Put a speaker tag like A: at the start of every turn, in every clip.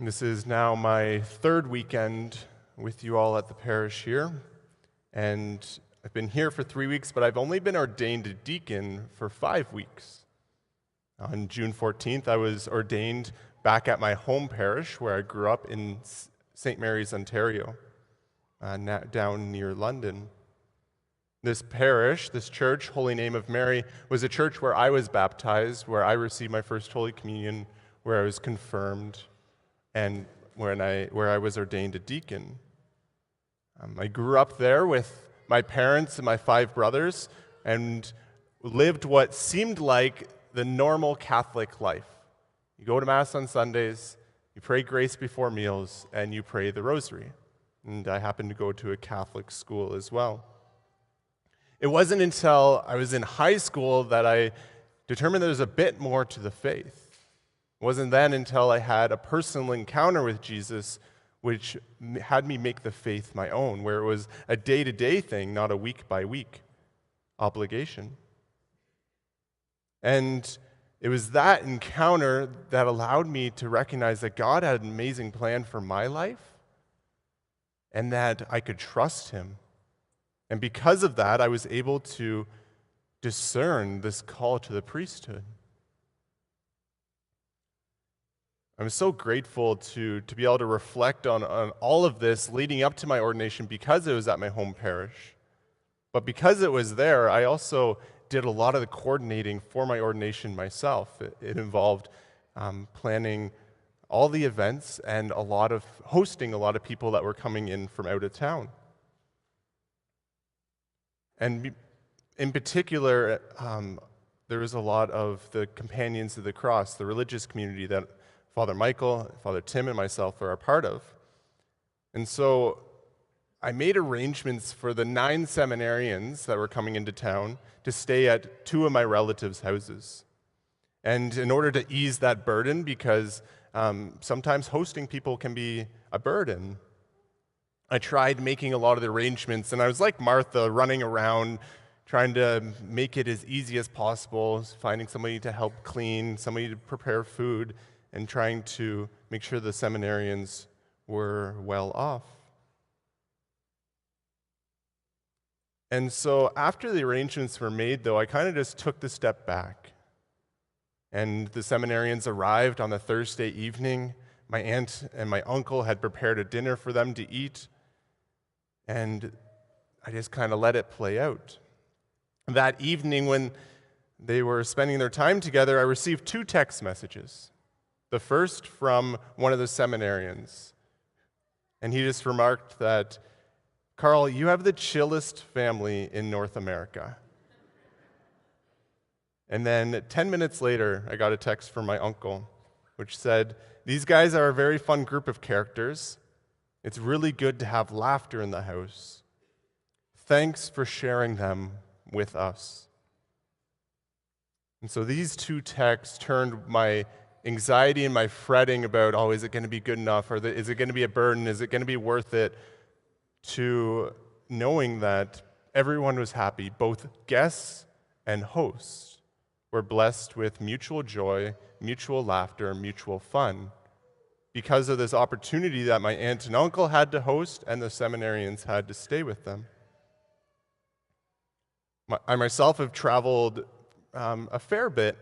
A: This is now my third weekend with you all at the parish here, and I've been here for 3 weeks, but I've only been ordained a deacon for 5 weeks. On June 14th, I was ordained back at my home parish where I grew up in St. Mary's, Ontario, down near London. This parish, this church, Holy Name of Mary, was a church where I was baptized, where I received my first Holy Communion, where I was confirmed, and where I was ordained a deacon. I grew up there with my parents and my 5 brothers and lived what seemed like the normal Catholic life. You go to Mass on Sundays, you pray grace before meals, and you pray the rosary. And I happened to go to a Catholic school as well. It wasn't until I was in high school that I determined there was a bit more to the faith. It wasn't then until I had a personal encounter with Jesus which had me make the faith my own, where it was a day-to-day thing, not a week-by-week obligation. And it was that encounter that allowed me to recognize that God had an amazing plan for my life and that I could trust Him. And because of that, I was able to discern this call to the priesthood. I'm so grateful to be able to reflect on all of this leading up to my ordination because it was at my home parish. But because it was there, I also did a lot of the coordinating for my ordination myself. It involved planning all the events and hosting a lot of people that were coming in from out of town. And in particular, there was a lot of the Companions of the Cross, the religious community that Father Michael, Father Tim, and myself are a part of. And so I made arrangements for the 9 seminarians that were coming into town to stay at 2 of my relatives' houses. And in order to ease that burden, because sometimes hosting people can be a burden, I tried making a lot of the arrangements, and I was like Martha, running around, trying to make it as easy as possible, finding somebody to help clean, somebody to prepare food, and trying to make sure the seminarians were well off. And so after the arrangements were made, though, I kind of just took the step back. And the seminarians arrived on the Thursday evening. My aunt and my uncle had prepared a dinner for them to eat, and I just kind of let it play out. That evening, when they were spending their time together, I received 2 text messages. The first from one of the seminarians, and he just remarked that, "Carl, you have the chillest family in North America." And then 10 minutes later, I got a text from my uncle, which said, "These guys are a very fun group of characters. It's really good to have laughter in the house. Thanks for sharing them with us." And so these 2 texts turned my anxiety and my fretting about, is it going to be good enough? Or is it going to be a burden? Is it going to be worth it? To knowing that everyone was happy, both guests and hosts were blessed with mutual joy, mutual laughter, and mutual fun because of this opportunity that my aunt and uncle had to host and the seminarians had to stay with them. I myself have traveled a fair bit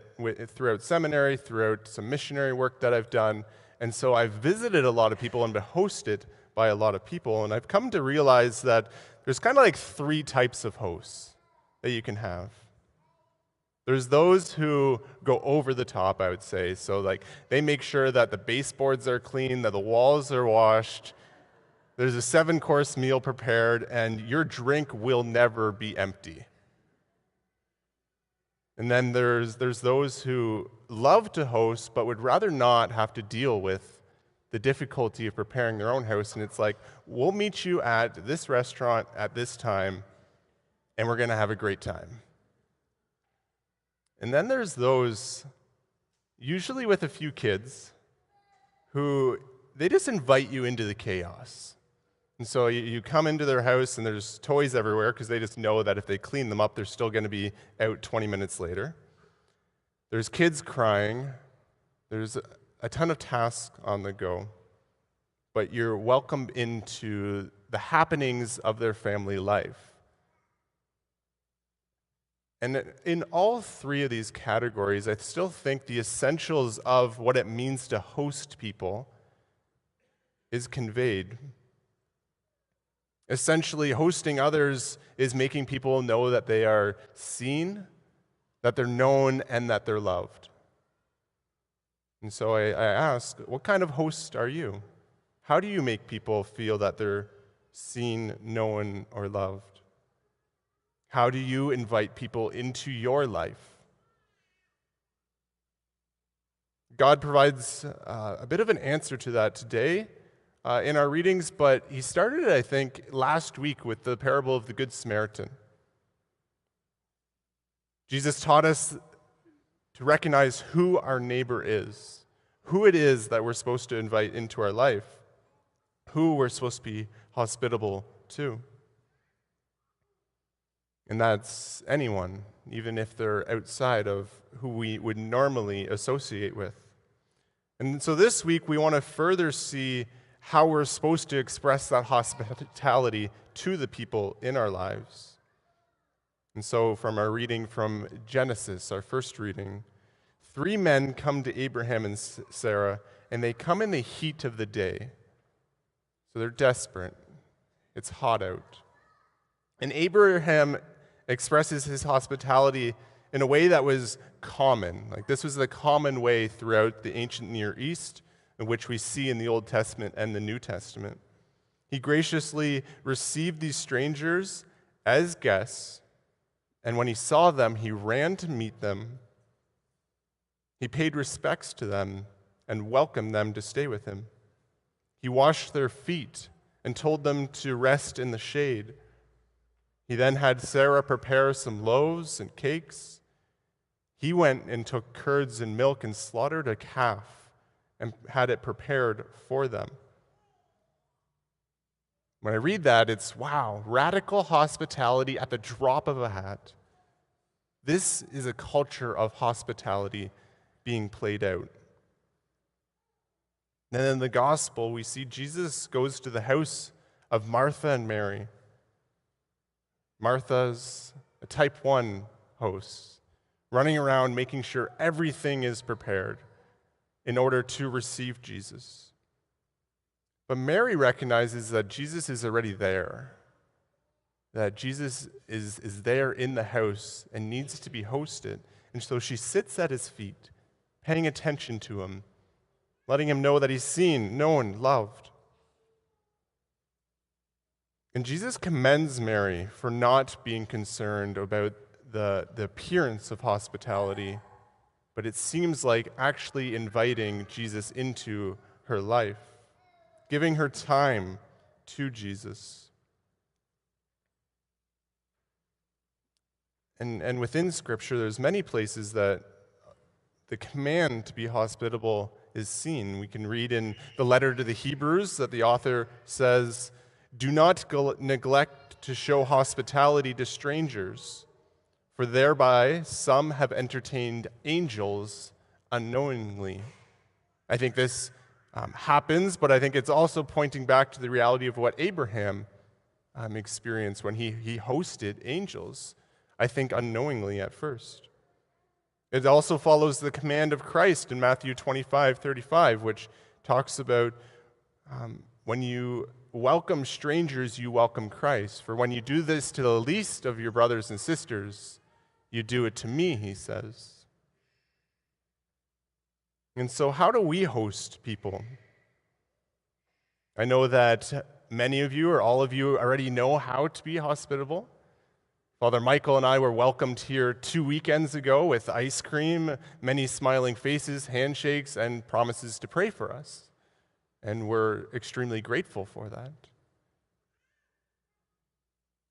A: throughout seminary, throughout some missionary work that I've done, and so I've visited a lot of people and been hosted by a lot of people, and I've come to realize that there's kind of like 3 types of hosts that you can have. There's those who go over the top, I would say, so like they make sure that the baseboards are clean, that the walls are washed, there's a 7-course meal prepared, and your drink will never be empty. And then there's those who love to host but would rather not have to deal with the difficulty of preparing their own house, and it's like, we'll meet you at this restaurant at this time, and we're going to have a great time. And then there's those, usually with a few kids, who they just invite you into the chaos. And so you come into their house and there's toys everywhere because they just know that if they clean them up, they're still going to be out 20 minutes later. There's kids crying. There's a ton of tasks on the go. but you're welcomed into the happenings of their family life. And in all three of these categories, I still think the essentials of what it means to host people is conveyed. Essentially, hosting others is making people know that they are seen, that they're known, and that they're loved. And so I ask, what kind of host are you? How do you make people feel that they're seen, known, or loved? How do you invite people into your life? God provides a bit of an answer to that today in our readings, but he started it, I think, last week with the parable of the Good Samaritan. Jesus taught us to recognize who our neighbor is, who it is that we're supposed to invite into our life, who we're supposed to be hospitable to. And that's anyone, even if they're outside of who we would normally associate with. And so this week, we want to further see how we're supposed to express that hospitality to the people in our lives. And so from our reading from Genesis, our first reading, 3 men come to Abraham and Sarah, and they come in the heat of the day. So they're desperate. It's hot out. And Abraham expresses his hospitality in a way that was common. Like this was the common way throughout the ancient Near East, in which we see in the Old Testament and the New Testament. He graciously received these strangers as guests, and when he saw them, he ran to meet them. He paid respects to them and welcomed them to stay with him. He washed their feet and told them to rest in the shade. He then had Sarah prepare some loaves and cakes. He went and took curds and milk and slaughtered a calf and had it prepared for them. When I read that, it's wow, radical hospitality at the drop of a hat. This is a culture of hospitality being played out. And in the gospel, we see Jesus goes to the house of Martha and Mary. Martha's a type 1 host, running around making sure everything is prepared in order to receive Jesus. But Mary recognizes that Jesus is already there, that Jesus is there in the house and needs to be hosted. And so she sits at his feet, paying attention to him, letting him know that he's seen, known, loved. And Jesus commends Mary for not being concerned about the appearance of hospitality, but it seems like actually inviting Jesus into her life, giving her time to Jesus. And within Scripture, there's many places that the command to be hospitable is seen. We can read in the letter to the Hebrews that the author says, "Do not neglect to show hospitality to strangers, for thereby some have entertained angels unknowingly." I think this happens, but I think it's also pointing back to the reality of what Abraham experienced when he hosted angels, I think unknowingly at first. It also follows the command of Christ in Matthew 25:35, which talks about when you welcome strangers, you welcome Christ. For when you do this to the least of your brothers and sisters, you do it to me, he says. And so how do we host people? I know that many of you or all of you already know how to be hospitable. Father Michael and I were welcomed here 2 weekends ago with ice cream, many smiling faces, handshakes, and promises to pray for us. And we're extremely grateful for that.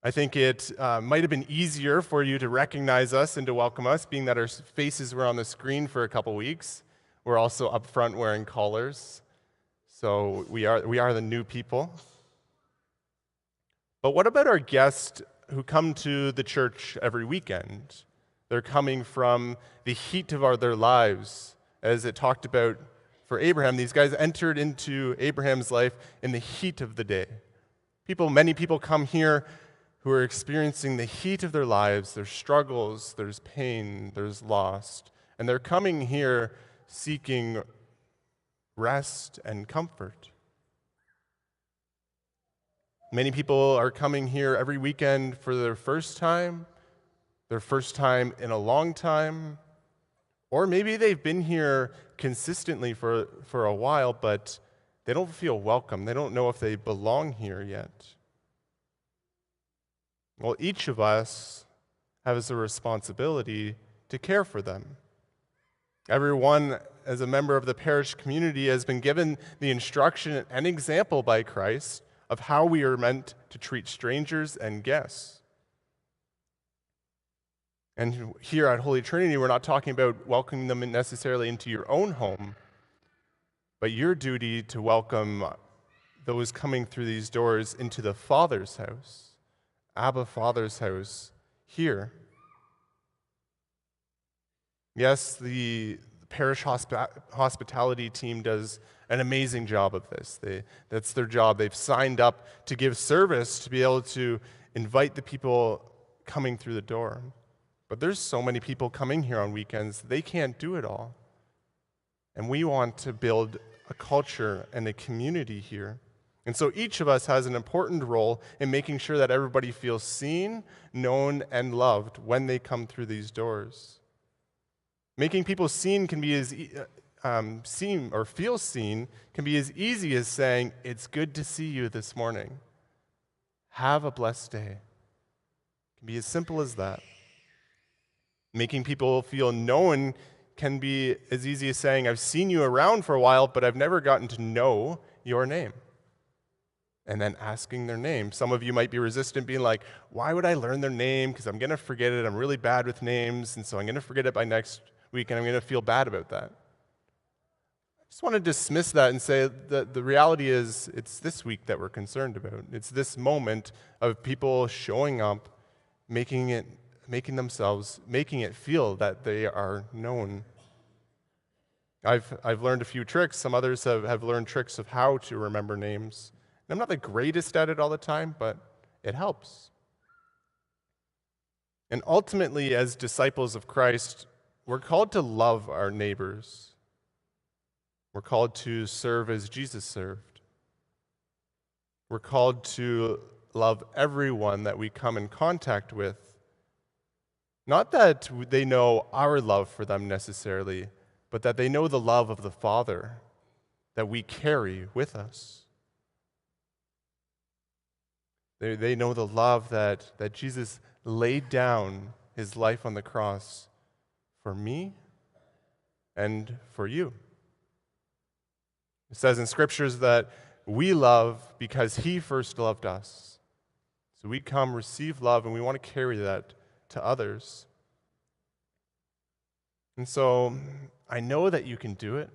A: I think it might have been easier for you to recognize us and to welcome us, being that our faces were on the screen for a couple weeks. We're also up front wearing collars, so we are the new people. But what about our guests who come to the church every weekend? They're coming from the heat of their lives, as it talked about for Abraham. These guys entered into Abraham's life in the heat of the day. Many people come here who are experiencing the heat of their lives. There's struggles, there's pain, there's loss. And they're coming here seeking rest and comfort. Many people are coming here every weekend for their first time in a long time, or maybe they've been here consistently for a while, but they don't feel welcome. They don't know if they belong here yet. Well, each of us has a responsibility to care for them. Everyone, as a member of the parish community, has been given the instruction and example by Christ of how we are meant to treat strangers and guests. And here at Holy Trinity, we're not talking about welcoming them necessarily into your own home, but your duty to welcome those coming through these doors into the Father's house, Abba Father's house, here. Yes, the parish hospitality team does an amazing job of this. That's their job. They've signed up to give service, to be able to invite the people coming through the door. But there's so many people coming here on weekends, they can't do it all. And we want to build a culture and a community here. And so each of us has an important role in making sure that everybody feels seen, known, and loved when they come through these doors. Making people seen can be feel seen can be as easy as saying, "It's good to see you this morning. Have a blessed day." It can be as simple as that. Making people feel known can be as easy as saying, "I've seen you around for a while, but I've never gotten to know your name." And then asking their name. Some of you might be resistant, being like, "Why would I learn their name? Because I'm going to forget it. I'm really bad with names, and so I'm going to forget it by next week, and I'm going to feel bad about that." I just want to dismiss that and say that the reality is it's this week that we're concerned about. It's this moment of people showing up, making it feel that they are known. I've learned a few tricks. Some others have learned tricks of how to remember names. And I'm not the greatest at it all the time, but it helps. And ultimately, as disciples of Christ, we're called to love our neighbors. We're called to serve as Jesus served. We're called to love everyone that we come in contact with. Not that they know our love for them necessarily, but that they know the love of the Father that we carry with us. They know the love that Jesus laid down his life on the cross for me and for you. It says in scriptures that we love because he first loved us. So we come, receive love, and we want to carry that to others. And so I know that you can do it.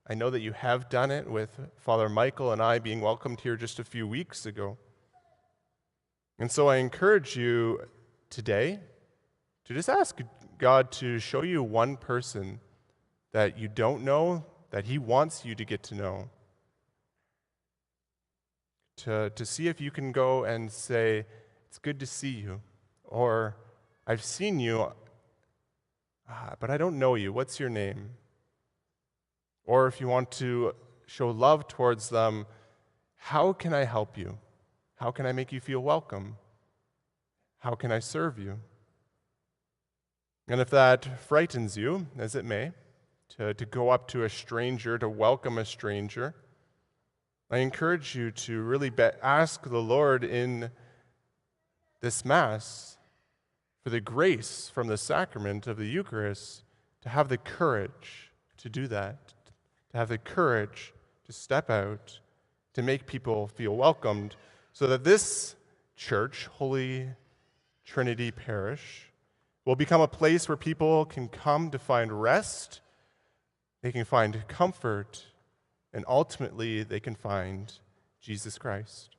A: I know that you have done it with Father Michael and I being welcomed here just a few weeks ago. And so I encourage you today to just ask God to show you one person that you don't know, that he wants you to get to know. To see if you can go and say, "It's good to see you," or "I've seen you, but I don't know you. What's your name?" Or if you want to show love towards them, "How can I help you? How can I make you feel welcome? How can I serve you?" And if that frightens you, as it may, to go up to a stranger, to welcome a stranger, I encourage you to really ask the Lord in this Mass for the grace from the sacrament of the Eucharist to have the courage to do that, to have the courage to step out, to make people feel welcomed, so that this church, Holy Trinity Parish, will become a place where people can come to find rest, they can find comfort, and ultimately they can find Jesus Christ.